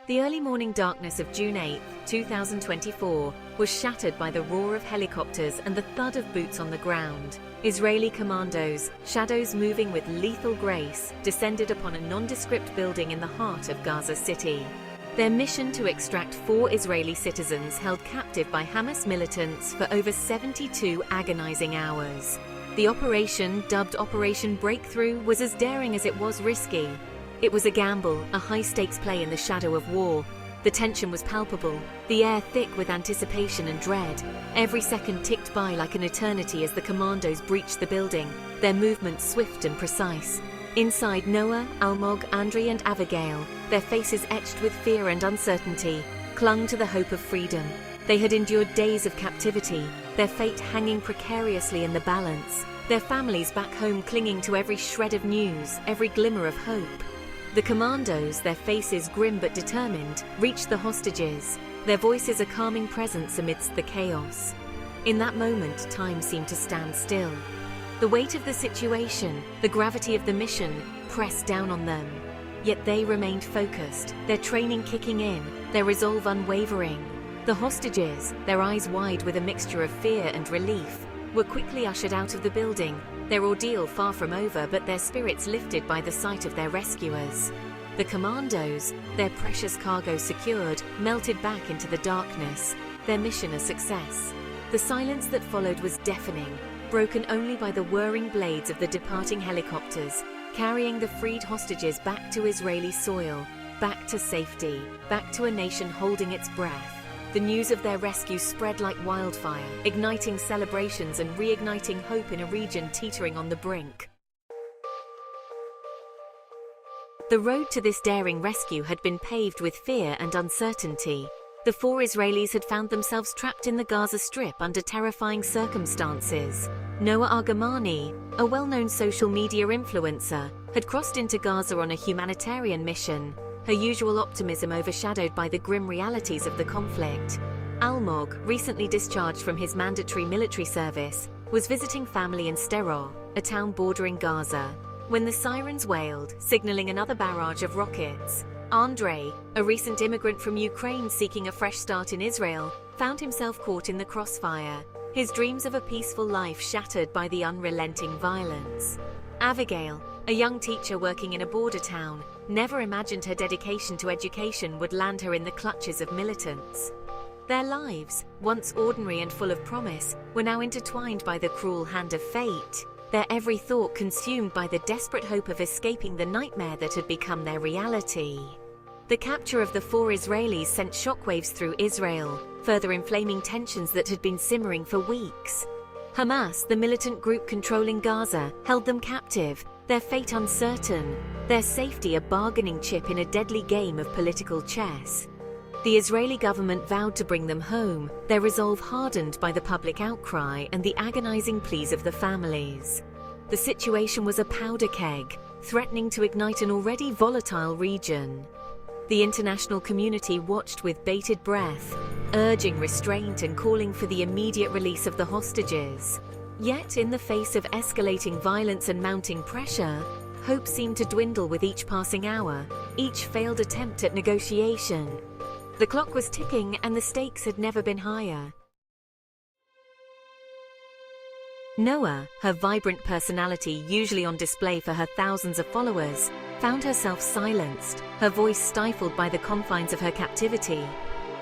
The early morning darkness of June 8, 2024, was shattered by the roar of helicopters and the thud of boots on the ground. Israeli commandos, shadows moving with lethal grace, descended upon a nondescript building in the heart of Gaza City. Their mission to extract 4 Israeli citizens held captive by Hamas militants for over 72 agonizing hours. The operation, dubbed Operation Breakthrough, was as daring as it was risky. It was a gamble, a high-stakes play in the shadow of war. The tension was palpable, the air thick with anticipation and dread. Every second ticked by like an eternity as the commandos breached the building, their movements swift and precise. Inside, Noah, Almog, Andre and Abigail, their faces etched with fear and uncertainty, clung to the hope of freedom. They had endured days of captivity, their fate hanging precariously in the balance, their families back home clinging to every shred of news, every glimmer of hope. The commandos, their faces grim but determined, reached the hostages, their voices a calming presence amidst the chaos. In that moment, time seemed to stand still. The weight of the situation, the gravity of the mission, pressed down on them. Yet they remained focused, their training kicking in, their resolve unwavering. The hostages, their eyes wide with a mixture of fear and relief, were quickly ushered out of the building, their ordeal far from over but their spirits lifted by the sight of their rescuers. The commandos, their precious cargo secured, melted back into the darkness, their mission a success. The silence that followed was deafening, broken only by the whirring blades of the departing helicopters, carrying the freed hostages back to Israeli soil, back to safety, back to a nation holding its breath. The news of their rescue spread like wildfire, igniting celebrations and reigniting hope in a region teetering on the brink. The road to this daring rescue had been paved with fear and uncertainty. The 4 Israelis had found themselves trapped in the Gaza Strip under terrifying circumstances. Noah Argamani, a well-known social media influencer, had crossed into Gaza on a humanitarian mission, her usual optimism overshadowed by the grim realities of the conflict. Almog, recently discharged from his mandatory military service, was visiting family in Sderot, a town bordering Gaza, when the sirens wailed, signaling another barrage of rockets. Andre, a recent immigrant from Ukraine seeking a fresh start in Israel, found himself caught in the crossfire, his dreams of a peaceful life shattered by the unrelenting violence. Abigail, a young teacher working in a border town, never imagined her dedication to education would land her in the clutches of militants. Their lives, once ordinary and full of promise, were now intertwined by the cruel hand of fate, their every thought consumed by the desperate hope of escaping the nightmare that had become their reality. The capture of the 4 Israelis sent shockwaves through Israel, further inflaming tensions that had been simmering for weeks. Hamas, the militant group controlling Gaza, held them captive, their fate uncertain, their safety a bargaining chip in a deadly game of political chess. The Israeli government vowed to bring them home, their resolve hardened by the public outcry and the agonizing pleas of the families. The situation was a powder keg, threatening to ignite an already volatile region. The international community watched with bated breath, urging restraint and calling for the immediate release of the hostages. Yet, in the face of escalating violence and mounting pressure, hope seemed to dwindle with each passing hour, each failed attempt at negotiation. The clock was ticking and the stakes had never been higher. Noah, her vibrant personality usually on display for her thousands of followers, found herself silenced, her voice stifled by the confines of her captivity.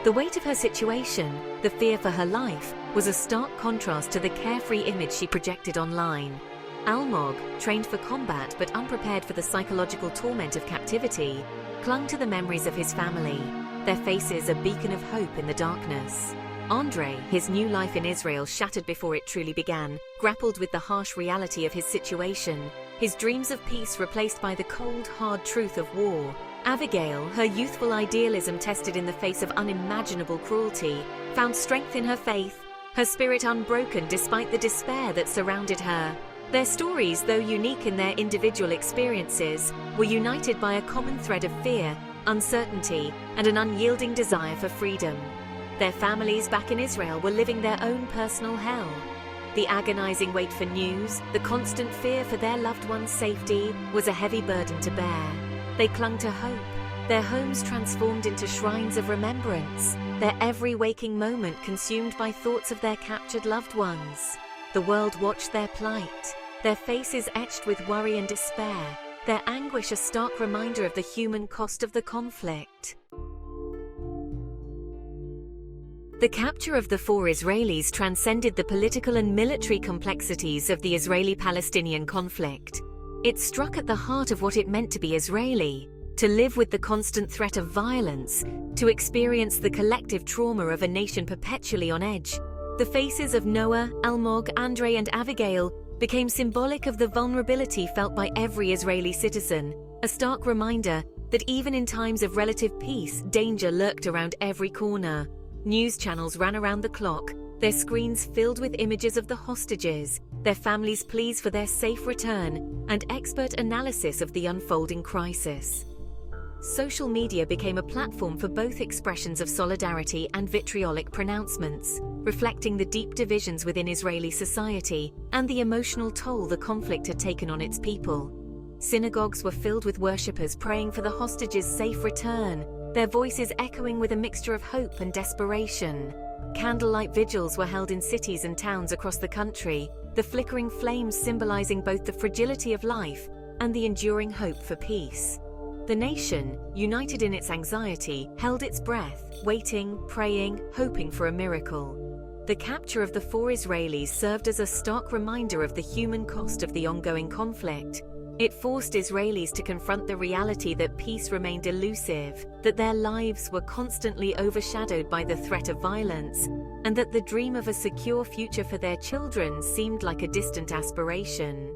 The weight of her situation, the fear for her life, was a stark contrast to the carefree image she projected online. Almog, trained for combat but unprepared for the psychological torment of captivity, clung to the memories of his family, their faces a beacon of hope in the darkness. Andre, his new life in Israel shattered before it truly began, grappled with the harsh reality of his situation, his dreams of peace replaced by the cold, hard truth of war. Abigail, her youthful idealism tested in the face of unimaginable cruelty, found strength in her faith, her spirit unbroken despite the despair that surrounded her. Their stories, though unique in their individual experiences, were united by a common thread of fear, uncertainty, and an unyielding desire for freedom. Their families back in Israel were living their own personal hell. The agonizing wait for news, the constant fear for their loved ones' safety, was a heavy burden to bear. They clung to hope, their homes transformed into shrines of remembrance, their every waking moment consumed by thoughts of their captured loved ones. The world watched their plight, their faces etched with worry and despair, their anguish a stark reminder of the human cost of the conflict. The capture of the 4 Israelis transcended the political and military complexities of the Israeli-Palestinian conflict. It struck at the heart of what it meant to be Israeli, to live with the constant threat of violence, to experience the collective trauma of a nation perpetually on edge. The faces of Noah, Almog, Andre, and Abigail became symbolic of the vulnerability felt by every Israeli citizen, a stark reminder that even in times of relative peace, danger lurked around every corner. News channels ran around the clock, their screens filled with images of the hostages, their families' pleas for their safe return, and expert analysis of the unfolding crisis. Social media became a platform for both expressions of solidarity and vitriolic pronouncements, reflecting the deep divisions within Israeli society and the emotional toll the conflict had taken on its people. Synagogues were filled with worshippers praying for the hostages' safe return, their voices echoing with a mixture of hope and desperation. Candlelight vigils were held in cities and towns across the country, the flickering flames symbolizing both the fragility of life and the enduring hope for peace. The nation, united in its anxiety, held its breath, waiting, praying, hoping for a miracle. The capture of the 4 Israelis served as a stark reminder of the human cost of the ongoing conflict. It forced Israelis to confront the reality that peace remained elusive, that their lives were constantly overshadowed by the threat of violence, and that the dream of a secure future for their children seemed like a distant aspiration.